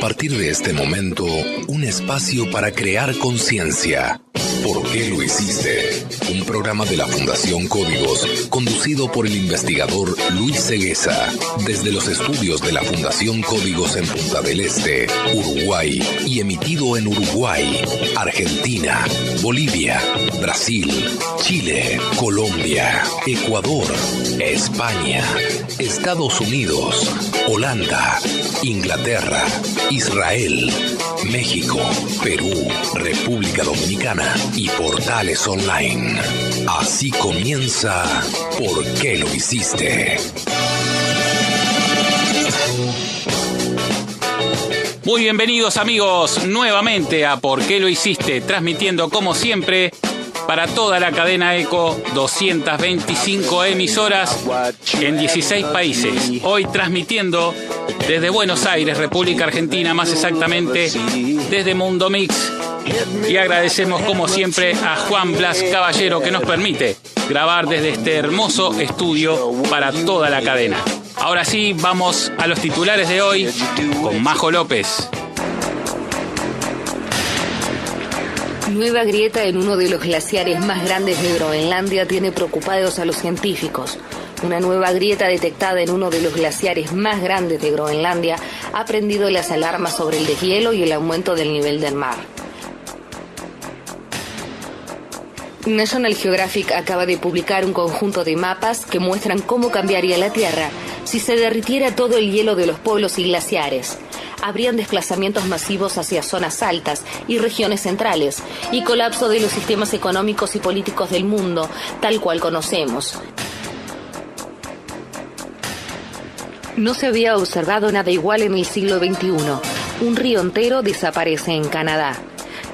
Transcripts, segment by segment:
partir de este momento, un espacio para crear conciencia. ¿Por qué lo hiciste? Un programa de la Fundación Códigos, conducido por el investigador Luis Cegueza, desde los estudios de la Fundación Códigos en Punta del Este, Uruguay, y emitido en Uruguay, Argentina, Bolivia, Brasil, Chile, Colombia, Ecuador, España, Estados Unidos, Holanda, Inglaterra, Israel, México, Perú, República Dominicana y portales online. Así comienza ¿Por qué lo hiciste? Muy bienvenidos amigos nuevamente a ¿Por qué lo hiciste? Transmitiendo como siempre para toda la cadena ECO, 225 emisoras en 16 países. Hoy transmitiendo desde Buenos Aires, República Argentina, más exactamente desde Mundo Mix. Y agradecemos como siempre a Juan Blas Caballero que nos permite grabar desde este hermoso estudio para toda la cadena. Ahora sí, vamos a los titulares de hoy con Majo López. Nueva grieta en uno de los glaciares más grandes de Groenlandia tiene preocupados a los científicos. Una nueva grieta detectada en uno de los glaciares más grandes de Groenlandia ha prendido las alarmas sobre el deshielo y el aumento del nivel del mar. National Geographic acaba de publicar un conjunto de mapas que muestran cómo cambiaría la Tierra si se derritiera todo el hielo de los polos y glaciares. Habrían desplazamientos masivos hacia zonas altas y regiones centrales, y colapso de los sistemas económicos y políticos del mundo, tal cual conocemos. No se había observado nada igual en el siglo XXI. Un río entero desaparece en Canadá.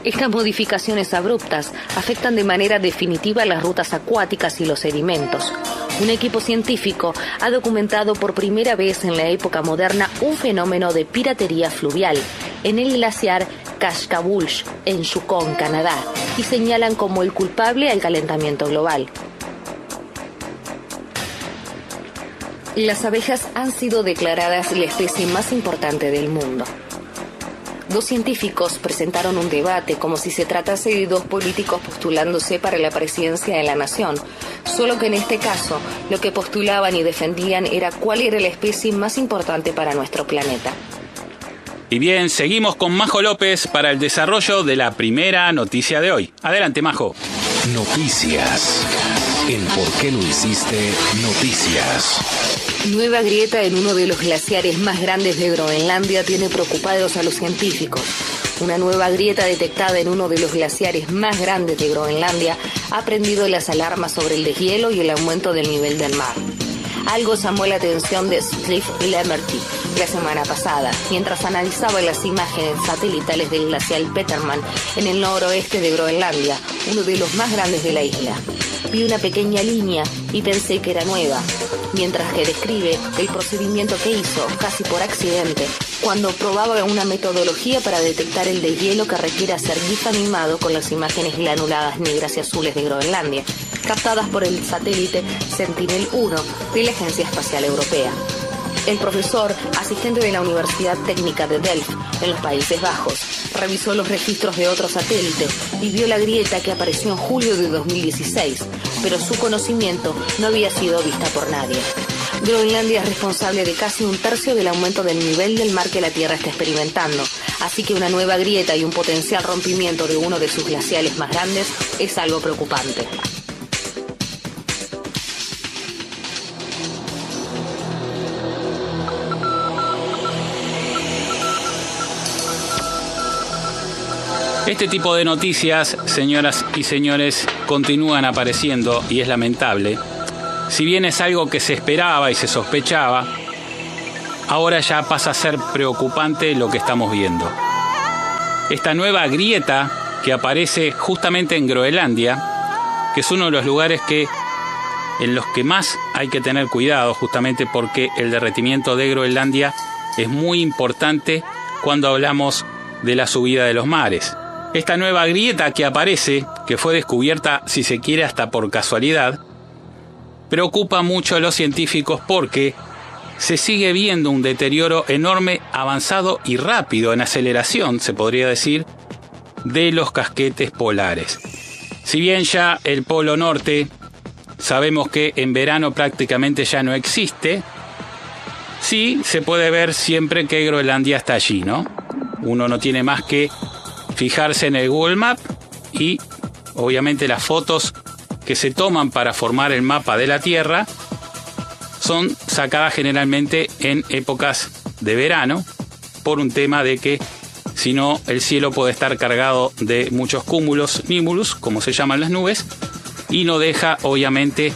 Estas modificaciones abruptas afectan de manera definitiva las rutas acuáticas y los sedimentos. Un equipo científico ha documentado por primera vez en la época moderna un fenómeno de piratería fluvial en el glaciar Kashkabulsh, en Yukon, Canadá, y señalan como el culpable al calentamiento global. Las abejas han sido declaradas la especie más importante del mundo. Dos científicos presentaron un debate como si se tratase de dos políticos postulándose para la presidencia de la nación, solo que en este caso lo que postulaban y defendían era cuál era la especie más importante para nuestro planeta. Y bien, seguimos con Majo López para el desarrollo de la primera noticia de hoy. Adelante, Majo. Noticias. En ¿Por qué lo hiciste? Noticias. Nueva grieta en uno de los glaciares más grandes de Groenlandia tiene preocupados a los científicos. Una nueva grieta detectada en uno de los glaciares más grandes de Groenlandia ha prendido las alarmas sobre el deshielo y el aumento del nivel del mar. Algo llamó la atención de Steve Lemerty la semana pasada, mientras analizaba las imágenes satelitales del glaciar Petermann en el noroeste de Groenlandia, uno de los más grandes de la isla. Vi una pequeña línea y pensé que era nueva, mientras que describe el procedimiento que hizo, casi por accidente, cuando probaba una metodología para detectar el deshielo que requiere ser GIF animado con las imágenes granuladas negras y azules de Groenlandia, captadas por el satélite Sentinel-1 de la Agencia Espacial Europea. El profesor, asistente de la Universidad Técnica de Delft, en los Países Bajos, revisó los registros de otro satélite y vio la grieta que apareció en julio de 2016, pero su conocimiento no había sido vista por nadie. Groenlandia es responsable de casi un tercio del aumento del nivel del mar que la Tierra está experimentando, así que una nueva grieta y un potencial rompimiento de uno de sus glaciares más grandes es algo preocupante. Este tipo de noticias, señoras y señores, continúan apareciendo y es lamentable. Si bien es algo que se esperaba y se sospechaba, ahora ya pasa a ser preocupante lo que estamos viendo. Esta nueva grieta que aparece justamente en Groenlandia, que es uno de los lugares en los que más hay que tener cuidado, justamente porque el derretimiento de Groenlandia es muy importante cuando hablamos de la subida de los mares. Esta nueva grieta que aparece, que fue descubierta, si se quiere, hasta por casualidad, preocupa mucho a los científicos porque se sigue viendo un deterioro enorme, avanzado y rápido, en aceleración, se podría decir, de los casquetes polares. Si bien ya el Polo Norte sabemos que en verano prácticamente ya no existe, sí se puede ver siempre que Groenlandia está allí, ¿no? Uno no tiene más que fijarse en el Google Map y obviamente las fotos que se toman para formar el mapa de la Tierra son sacadas generalmente en épocas de verano, por un tema de que si no el cielo puede estar cargado de muchos cúmulos, nímulus, como se llaman las nubes, y no deja obviamente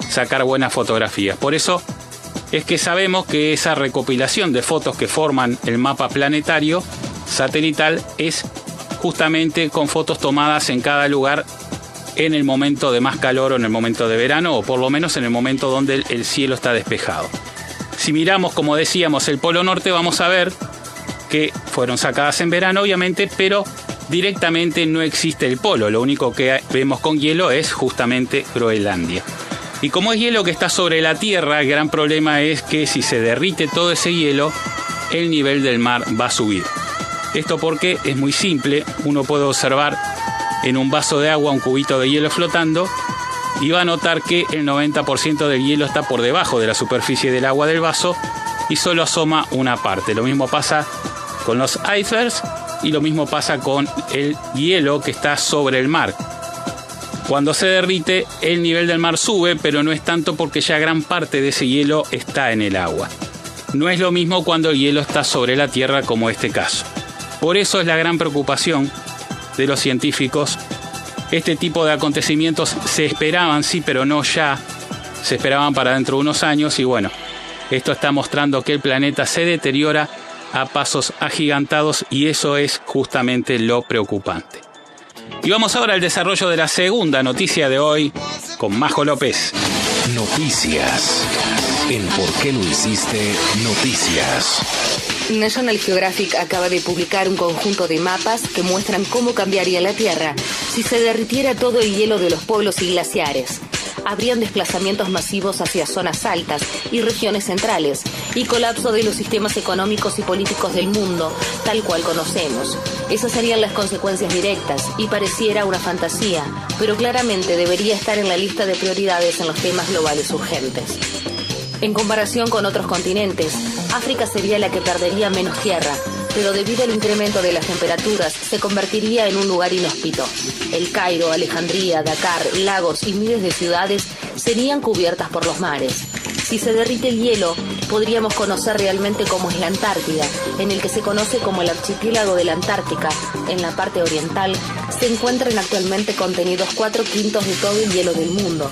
sacar buenas fotografías. Por eso es que sabemos que esa recopilación de fotos que forman el mapa planetario satelital es justamente con fotos tomadas en cada lugar en el momento de más calor o en el momento de verano, o por lo menos en el momento donde el cielo está despejado. Si miramos, como decíamos, el Polo Norte, vamos a ver que fueron sacadas en verano, obviamente, pero directamente no existe el polo. Lo único que vemos con hielo es justamente Groenlandia. Y como es hielo que está sobre la Tierra, el gran problema es que si se derrite todo ese hielo, el nivel del mar va a subir. Esto porque es muy simple, uno puede observar en un vaso de agua un cubito de hielo flotando y va a notar que el 90% del hielo está por debajo de la superficie del agua del vaso y solo asoma una parte. Lo mismo pasa con los icebergs y lo mismo pasa con el hielo que está sobre el mar. Cuando se derrite, el nivel del mar sube, pero no es tanto porque ya gran parte de ese hielo está en el agua. No es lo mismo cuando el hielo está sobre la Tierra, como este caso. Por eso es la gran preocupación de los científicos. Este tipo de acontecimientos se esperaban, sí, pero no ya. Se esperaban para dentro de unos años y bueno, esto está mostrando que el planeta se deteriora a pasos agigantados y eso es justamente lo preocupante. Y vamos ahora al desarrollo de la segunda noticia de hoy con Majo López. Noticias. En ¿Por qué lo hiciste? Noticias. National Geographic acaba de publicar un conjunto de mapas que muestran cómo cambiaría la Tierra si se derritiera todo el hielo de los polos y glaciares. Habrían desplazamientos masivos hacia zonas altas y regiones centrales y colapso de los sistemas económicos y políticos del mundo, tal cual conocemos. Esas serían las consecuencias directas y pareciera una fantasía, pero claramente debería estar en la lista de prioridades en los temas globales urgentes. En comparación con otros continentes, África sería la que perdería menos tierra, pero debido al incremento de las temperaturas se convertiría en un lugar inhóspito. El Cairo, Alejandría, Dakar, Lagos y miles de ciudades serían cubiertas por los mares. Si se derrite el hielo, podríamos conocer realmente cómo es la Antártida, en el que se conoce como el archipiélago de la Antártica. En la parte oriental se encuentran actualmente contenidos 4/5 de todo el hielo del mundo.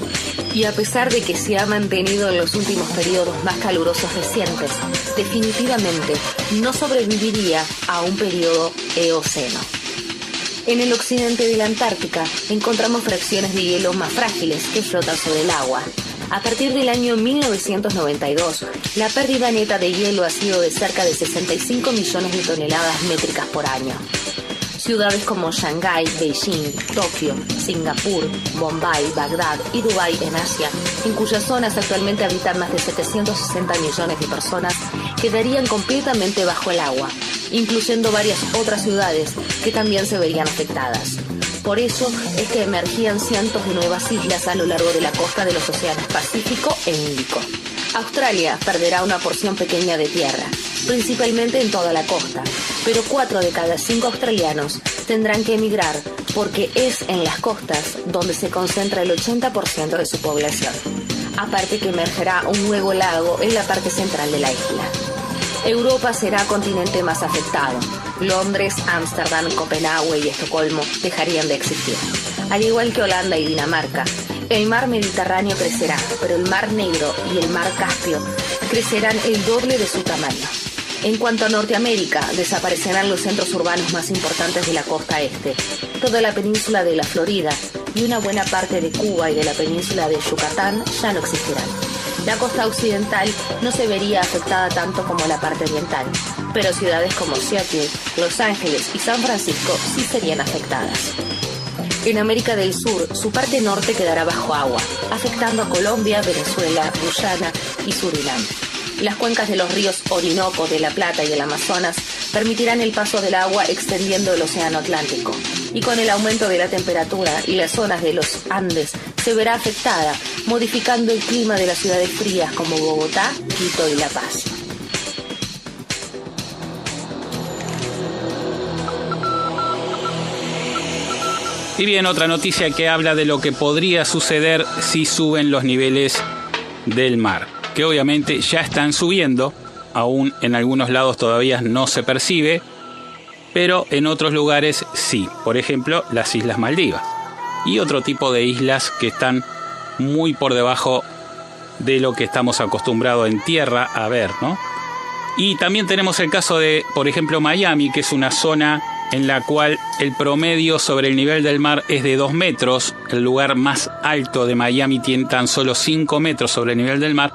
Y a pesar de que se ha mantenido en los últimos periodos más calurosos recientes, definitivamente no sobreviviría a un periodo eoceno. En el occidente de la Antártica encontramos fracciones de hielo más frágiles que flotan sobre el agua. A partir del año 1992, la pérdida neta de hielo ha sido de cerca de 65 millones de toneladas métricas por año. Ciudades como Shanghái, Beijing, Tokio, Singapur, Bombay, Bagdad y Dubái en Asia, en cuyas zonas actualmente habitan más de 760 millones de personas, quedarían completamente bajo el agua, incluyendo varias otras ciudades que también se verían afectadas. Por eso es que emergían cientos de nuevas islas a lo largo de la costa de los océanos Pacífico e Índico. Australia perderá una porción pequeña de tierra, principalmente en toda la costa, pero 4 de cada 5 australianos tendrán que emigrar porque es en las costas donde se concentra el 80% de su población. Aparte que emergerá un nuevo lago en la parte central de la isla. Europa será el continente más afectado. Londres, Ámsterdam, Copenhague y Estocolmo dejarían de existir. Al igual que Holanda y Dinamarca, el mar Mediterráneo crecerá, pero el mar Negro y el mar Caspio crecerán el doble de su tamaño. En cuanto a Norteamérica, desaparecerán los centros urbanos más importantes de la costa este, toda la península de la Florida y una buena parte de Cuba y de la península de Yucatán ya no existirán. La costa occidental no se vería afectada tanto como la parte oriental, pero ciudades como Seattle, Los Ángeles y San Francisco sí serían afectadas. En América del Sur, su parte norte quedará bajo agua, afectando a Colombia, Venezuela, Guyana y Surinam. Las cuencas de los ríos Orinoco, de la Plata y el Amazonas permitirán el paso del agua extendiendo el océano Atlántico. Y con el aumento de la temperatura y las zonas de los Andes se verá afectada, modificando el clima de las ciudades frías como Bogotá, Quito y La Paz. Y bien, otra noticia que habla de lo que podría suceder si suben los niveles del mar, que obviamente ya están subiendo, aún en algunos lados todavía no se percibe, pero en otros lugares sí, por ejemplo las Islas Maldivas y otro tipo de islas que están muy por debajo de lo que estamos acostumbrados en tierra a ver, ¿no? Y también tenemos el caso de, por ejemplo, Miami, que es una zona en la cual el promedio sobre el nivel del mar es de 2 metros. El lugar más alto de Miami tiene tan solo 5 metros sobre el nivel del mar.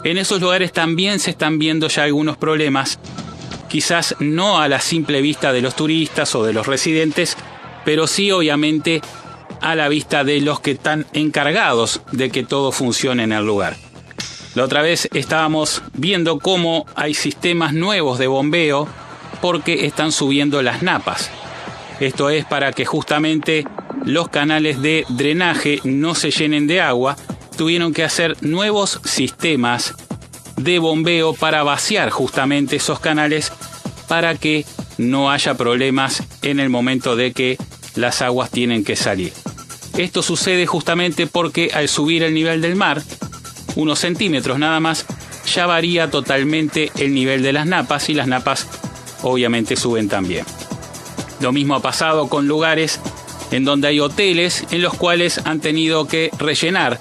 En esos lugares también se están viendo ya algunos problemas, quizás no a la simple vista de los turistas o de los residentes, pero sí obviamente a la vista de los que están encargados de que todo funcione en el lugar. La otra vez estábamos viendo cómo hay sistemas nuevos de bombeo porque están subiendo las napas. Esto es para que justamente los canales de drenaje no se llenen de agua. Tuvieron que hacer nuevos sistemas de bombeo para vaciar justamente esos canales para que no haya problemas en el momento de que las aguas tienen que salir. Esto sucede justamente porque al subir el nivel del mar, unos centímetros nada más, ya varía totalmente el nivel de las napas y las napas obviamente suben también. Lo mismo ha pasado con lugares en donde hay hoteles en los cuales han tenido que rellenar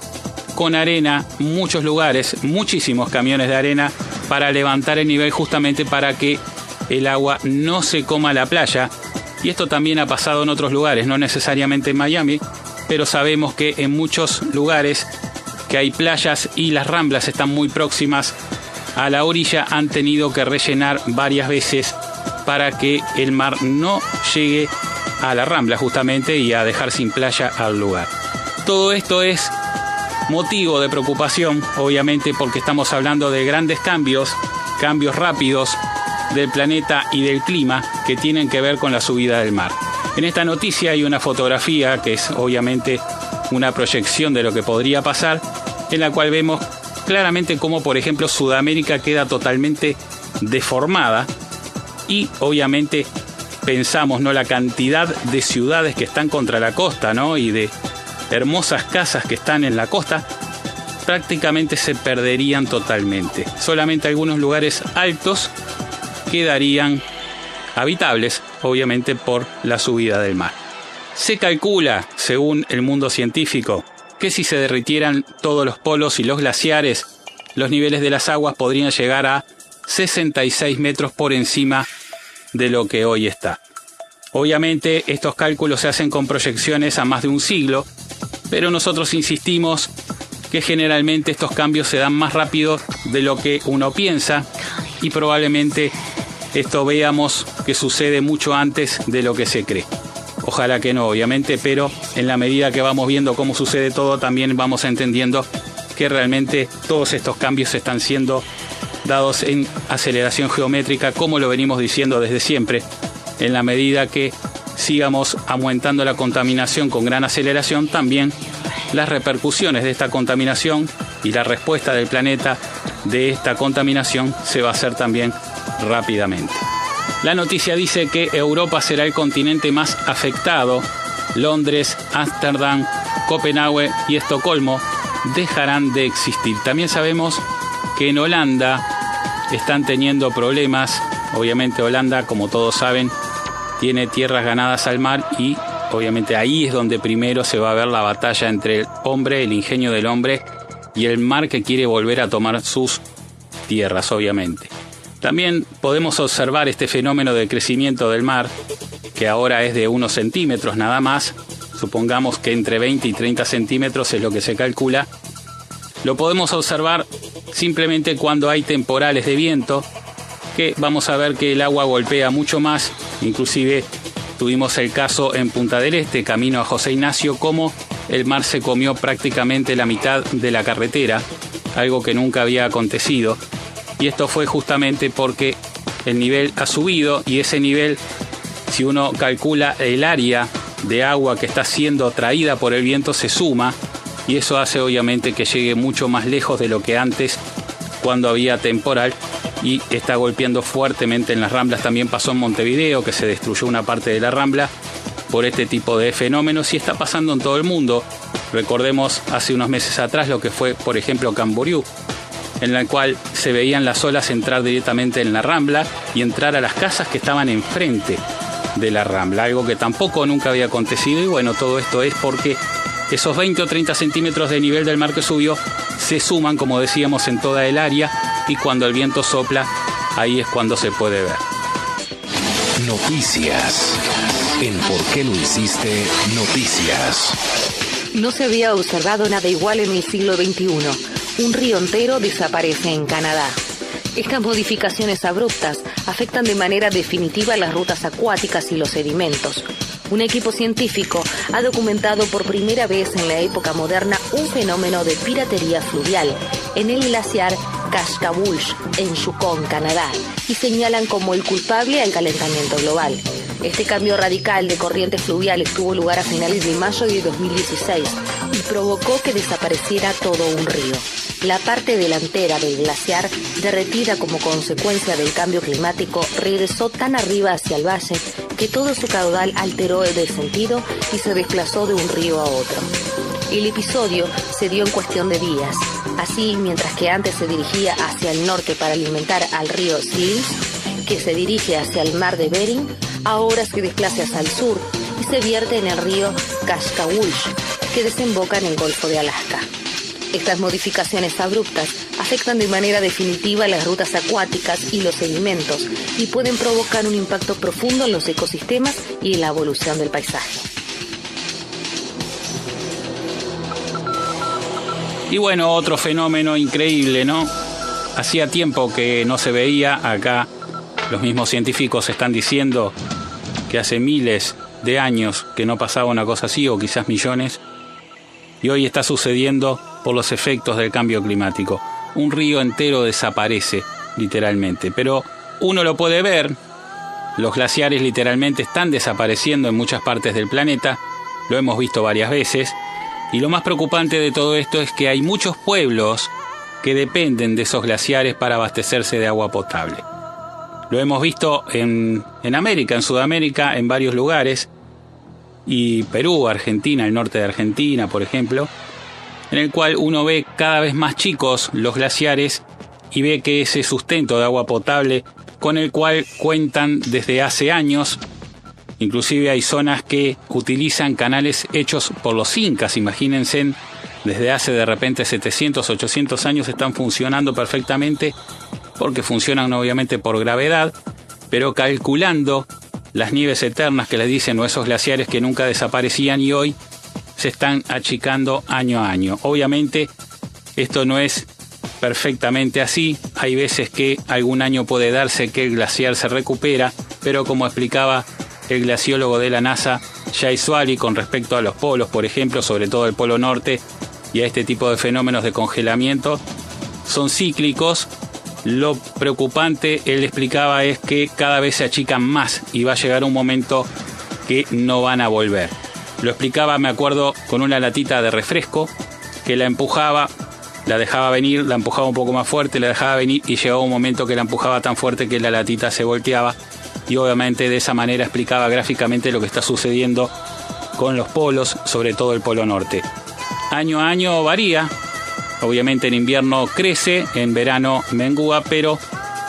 con arena muchos lugares, muchísimos camiones de arena para levantar el nivel justamente para que el agua no se coma la playa. Y esto también ha pasado en otros lugares, no necesariamente en Miami, pero sabemos que en muchos lugares que hay playas y las ramblas están muy próximas a la orilla, han tenido que rellenar varias veces para que el mar no llegue a la rambla justamente y a dejar sin playa al lugar. Todo esto es motivo de preocupación, obviamente, porque estamos hablando de grandes cambios rápidos del planeta y del clima que tienen que ver con la subida del mar. En esta noticia hay una fotografía que es obviamente una proyección de lo que podría pasar, en la cual vemos claramente cómo, por ejemplo, Sudamérica queda totalmente deformada y obviamente pensamos, ¿no?, la cantidad de ciudades que están contra la costa, ¿no?, y de hermosas casas que están en la costa, prácticamente se perderían totalmente. Solamente algunos lugares altos quedarían habitables, obviamente por la subida del mar. Se calcula, según el mundo científico, que si se derritieran todos los polos y los glaciares, los niveles de las aguas podrían llegar a 66 metros por encima de lo que hoy está. Obviamente estos cálculos se hacen con proyecciones a más de un siglo, pero nosotros insistimos que generalmente estos cambios se dan más rápido de lo que uno piensa y probablemente esto veamos que sucede mucho antes de lo que se cree. Ojalá que no, obviamente, pero en la medida que vamos viendo cómo sucede todo, también vamos entendiendo que realmente todos estos cambios están siendo dados en aceleración geométrica, como lo venimos diciendo desde siempre. En la medida que sigamos aumentando la contaminación con gran aceleración, también las repercusiones de esta contaminación y la respuesta del planeta de esta contaminación se va a hacer también rápidamente. La noticia dice que Europa será el continente más afectado. Londres, Ámsterdam, Copenhague y Estocolmo dejarán de existir. También sabemos que en Holanda están teniendo problemas. Obviamente Holanda, como todos saben, tiene tierras ganadas al mar y obviamente ahí es donde primero se va a ver la batalla entre el hombre, el ingenio del hombre y el mar que quiere volver a tomar sus tierras, obviamente. También podemos observar este fenómeno de crecimiento del mar, que ahora es de unos centímetros nada más. Supongamos que entre 20 y 30 centímetros es lo que se calcula. Lo podemos observar simplemente cuando hay temporales de viento, que vamos a ver que el agua golpea mucho más. Inclusive tuvimos el caso en Punta del Este, camino a José Ignacio, como el mar se comió prácticamente la mitad de la carretera, algo que nunca había acontecido. y esto fue justamente porque el nivel ha subido, y ese nivel, si uno calcula el área de agua que está siendo traída por el viento, se suma, y eso hace obviamente que llegue mucho más lejos de lo que antes, cuando había temporal, y está golpeando fuertemente en las ramblas. También pasó en Montevideo, que se destruyó una parte de la rambla por este tipo de fenómenos, y está pasando en todo el mundo. Recordemos hace unos meses atrás lo que fue, por ejemplo, Camboriú, en la cual se veían las olas entrar directamente en la rambla y entrar a las casas que estaban enfrente de la rambla, algo que tampoco nunca había acontecido. Y bueno, todo esto es porque esos 20 o 30 centímetros de nivel del mar que subió se suman, como decíamos, en toda el área, y cuando el viento sopla, ahí es cuando se puede ver. Noticias. En ¿Por qué lo hiciste? Noticias. No se había observado nada igual en el siglo XXI. Un río entero desaparece en Canadá. Estas modificaciones abruptas afectan de manera definitiva las rutas acuáticas y los sedimentos. Un equipo científico ha documentado por primera vez en la época moderna un fenómeno de piratería fluvial en el glaciar Kashkawulsh, en Yukon, Canadá, y señalan como el culpable al calentamiento global. Este cambio radical de corrientes fluviales tuvo lugar a finales de mayo de 2016 y provocó que desapareciera todo un río. La parte delantera del glaciar, derretida como consecuencia del cambio climático, regresó tan arriba hacia el valle que todo su caudal alteró el sentido y se desplazó de un río a otro. El episodio se dio en cuestión de días. Así, mientras que antes se dirigía hacia el norte para alimentar al río Slims, que se dirige hacia el mar de Bering, ahora se desplaza hacia el sur y se vierte en el río Kashkawulsh, que desemboca en el Golfo de Alaska. Estas modificaciones abruptas afectan de manera definitiva las rutas acuáticas y los sedimentos, y pueden provocar un impacto profundo en los ecosistemas y en la evolución del paisaje. Y bueno, otro fenómeno increíble, ¿no? Hacía tiempo que no se veía. Acá los mismos científicos están diciendo que hace miles de años que no pasaba una cosa así, o quizás millones, y hoy está sucediendo por los efectos del cambio climático. Un río entero desaparece, literalmente, pero uno lo puede ver. Los glaciares literalmente están desapareciendo en muchas partes del planeta, lo hemos visto varias veces, y lo más preocupante de todo esto es que hay muchos pueblos que dependen de esos glaciares para abastecerse de agua potable. Lo hemos visto en América, en Sudamérica, en varios lugares, y Perú, Argentina, el norte de Argentina, por ejemplo, en el cual uno ve cada vez más chicos los glaciares y ve que ese sustento de agua potable con el cual cuentan desde hace años. Inclusive hay zonas que utilizan canales hechos por los incas, imagínense, desde hace de repente 700, 800 años están funcionando perfectamente, porque funcionan obviamente por gravedad, pero calculando las nieves eternas que les dicen, o esos glaciares que nunca desaparecían y hoy se están achicando año a año. Obviamente esto no es perfectamente así, hay veces que algún año puede darse que el glaciar se recupera, pero como explicaba el glaciólogo de la NASA, Jay Swally, con respecto a los polos, por ejemplo, sobre todo el polo norte, y a este tipo de fenómenos de congelamiento, son cíclicos. Lo preocupante, él explicaba, es que cada vez se achican más y va a llegar un momento que no van a volver. Lo explicaba, me acuerdo, con una latita de refresco que la empujaba, la dejaba venir, la empujaba un poco más fuerte, la dejaba venir y llegaba un momento que la empujaba tan fuerte que la latita se volteaba, y obviamente de esa manera explicaba gráficamente lo que está sucediendo con los polos, sobre todo el polo norte. Año a año varía. Obviamente en invierno crece, en verano mengúa, pero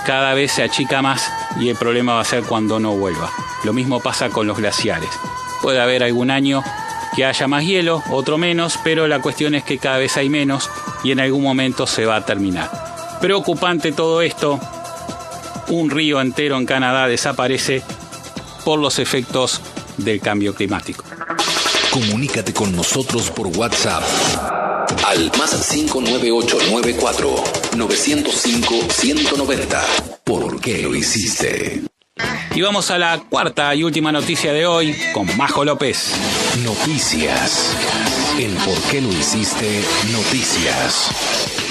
cada vez se achica más y el problema va a ser cuando no vuelva. Lo mismo pasa con los glaciares. Puede haber algún año que haya más hielo, otro menos, pero la cuestión es que cada vez hay menos y en algún momento se va a terminar. Preocupante todo esto. Un río entero en Canadá desaparece por los efectos del cambio climático. Comunícate con nosotros por WhatsApp al +59894 905 190. ¿Por qué lo hiciste? Y vamos a la cuarta y última noticia de hoy con Majo López. Noticias. En ¿Por qué lo hiciste? Noticias.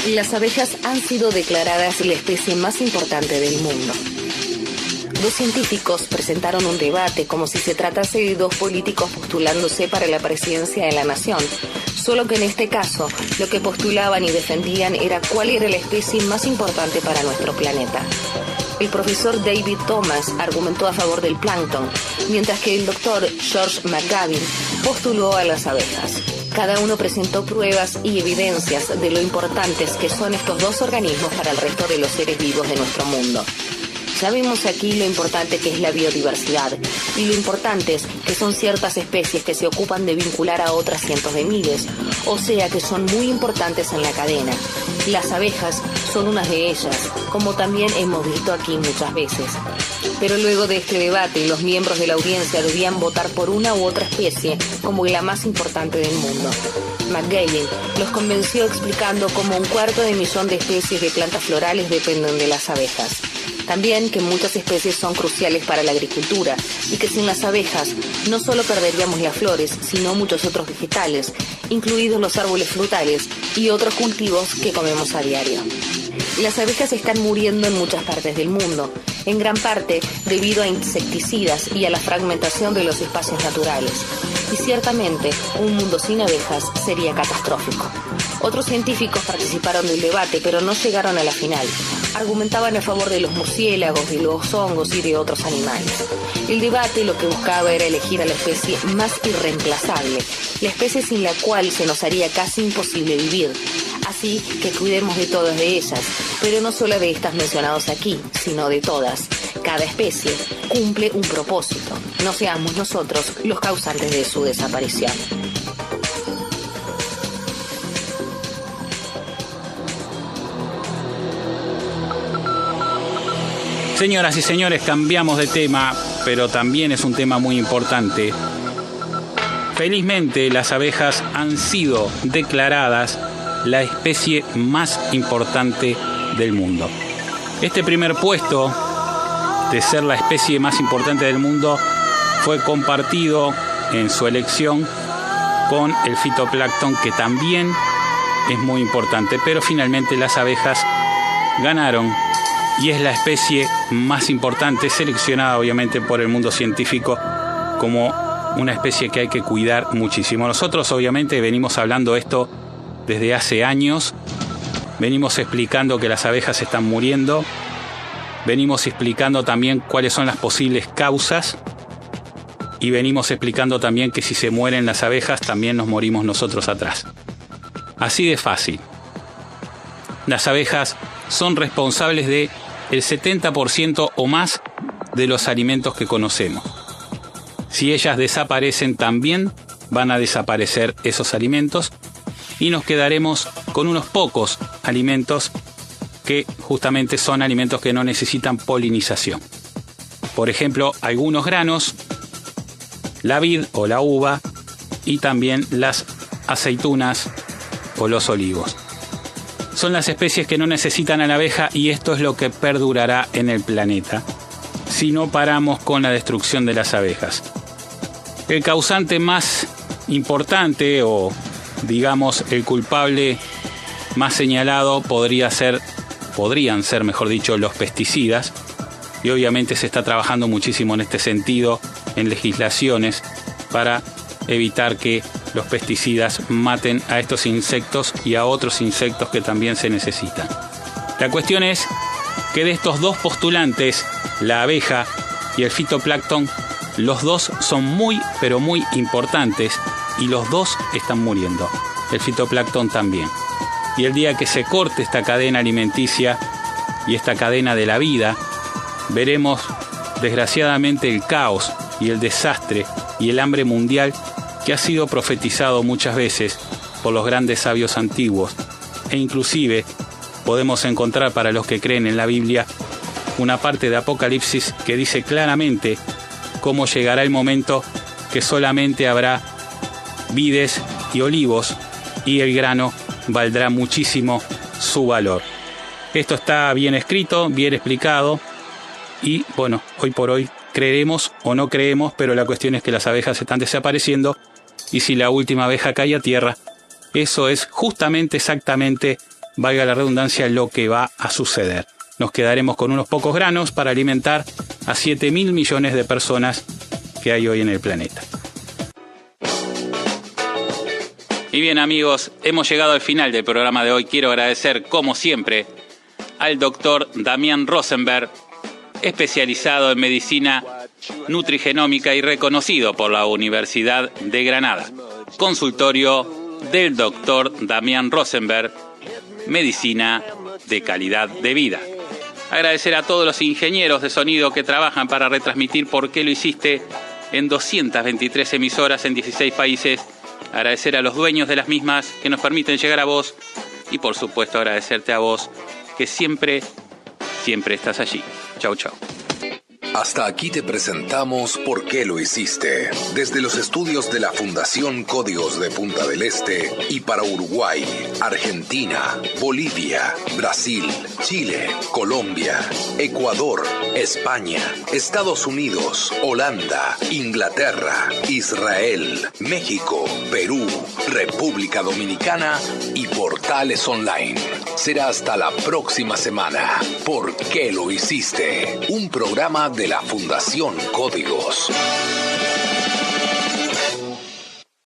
Las abejas han sido declaradas la especie más importante del mundo. Dos científicos presentaron un debate como si se tratase de dos políticos postulándose para la presidencia de la nación, solo que en este caso lo que postulaban y defendían era cuál era la especie más importante para nuestro planeta. El profesor David Thomas argumentó a favor del plancton, mientras que el doctor George McGavin postuló a las abejas. Cada uno presentó pruebas y evidencias de lo importantes que son estos dos organismos para el resto de los seres vivos de nuestro mundo. Ya vimos aquí lo importante que es la biodiversidad y lo importantes que son ciertas especies que se ocupan de vincular a otras cientos de miles, o sea que son muy importantes en la cadena. Las abejas son unas de ellas, como también hemos visto aquí muchas veces. Pero luego de este debate, los miembros de la audiencia debían votar por una u otra especie como la más importante del mundo. McGavin los convenció explicando cómo 250.000 de especies de plantas florales dependen de las abejas. También que muchas especies son cruciales para la agricultura y que sin las abejas no solo perderíamos las flores, sino muchos otros vegetales, incluidos los árboles frutales y otros cultivos que comemos a diario. Las abejas están muriendo en muchas partes del mundo, en gran parte debido a insecticidas y a la fragmentación de los espacios naturales. Y ciertamente, un mundo sin abejas sería catastrófico. Otros científicos participaron del debate, pero no llegaron a la final. Argumentaban a favor de los murciélagos, de los hongos y de otros animales. El debate lo que buscaba era elegir a la especie más irreemplazable, la especie sin la cual se nos haría casi imposible vivir. Así que cuidemos de todas de ellas, pero no solo de estas mencionadas aquí, sino de todas. Cada especie cumple un propósito. No seamos nosotros los causantes de su desaparición. Señoras y señores, cambiamos de tema, pero también es un tema muy importante. Felizmente, las abejas han sido declaradas la especie más importante del mundo. Este primer puesto de ser la especie más importante del mundo fue compartido en su elección con el fitoplancton, que también es muy importante, pero finalmente las abejas ganaron y es la especie más importante, seleccionada obviamente por el mundo científico como una especie que hay que cuidar muchísimo. Nosotros obviamente venimos hablando esto desde hace años, venimos explicando que las abejas están muriendo, venimos explicando también cuáles son las posibles causas y venimos explicando también que si se mueren las abejas también nos morimos nosotros atrás. Así de fácil. Las abejas son responsables de el 70% o más de los alimentos que conocemos. Si ellas desaparecen, también van a desaparecer esos alimentos y nos quedaremos con unos pocos alimentos que justamente son alimentos que no necesitan polinización. Por ejemplo, algunos granos, la vid o la uva y también las aceitunas o los olivos. Son las especies que no necesitan a la abeja y esto es lo que perdurará en el planeta si no paramos con la destrucción de las abejas. El causante más importante o digamos el culpable más señalado podrían ser los pesticidas y obviamente se está trabajando muchísimo en este sentido en legislaciones para evitar que los pesticidas maten a estos insectos y a otros insectos que también se necesitan. La cuestión es que de estos dos postulantes, la abeja y el fitoplancton, los dos son muy, pero muy importantes y los dos están muriendo. El fitoplancton también. Y el día que se corte esta cadena alimenticia y esta cadena de la vida, veremos desgraciadamente el caos y el desastre y el hambre mundial que ha sido profetizado muchas veces por los grandes sabios antiguos, e inclusive podemos encontrar para los que creen en la Biblia una parte de Apocalipsis que dice claramente cómo llegará el momento que solamente habrá vides y olivos y el grano valdrá muchísimo su valor. Esto está bien escrito, bien explicado y bueno, hoy por hoy creeremos o no creemos, pero la cuestión es que las abejas están desapareciendo y si la última abeja cae a tierra, eso es justamente exactamente valga la redundancia, lo que va a suceder. Nos quedaremos con unos pocos granos para alimentar a 7.000 millones de personas que hay hoy en el planeta. Y bien, amigos, hemos llegado al final del programa de hoy. Quiero agradecer, como siempre, al doctor Damián Rosenberg, especializado en medicina nutrigenómica y reconocido por la Universidad de Granada. Consultorio del doctor Damián Rosenberg, medicina de calidad de vida. Agradecer a todos los ingenieros de sonido que trabajan para retransmitir ¿Por qué lo hiciste? En 223 emisoras en 16 países. Agradecer a los dueños de las mismas que nos permiten llegar a vos. Y por supuesto agradecerte a vos que siempre estás allí. Chau, chau. Hasta aquí te presentamos ¿Por qué lo hiciste? Desde los estudios de la Fundación Códigos de Punta del Este y para Uruguay, Argentina, Bolivia, Brasil, Chile, Colombia, Ecuador, España, Estados Unidos, Holanda, Inglaterra, Israel, México, Perú, República Dominicana y Portales Online. Será hasta la próxima semana. ¿Por qué lo hiciste? Un programa de la Fundación Códigos.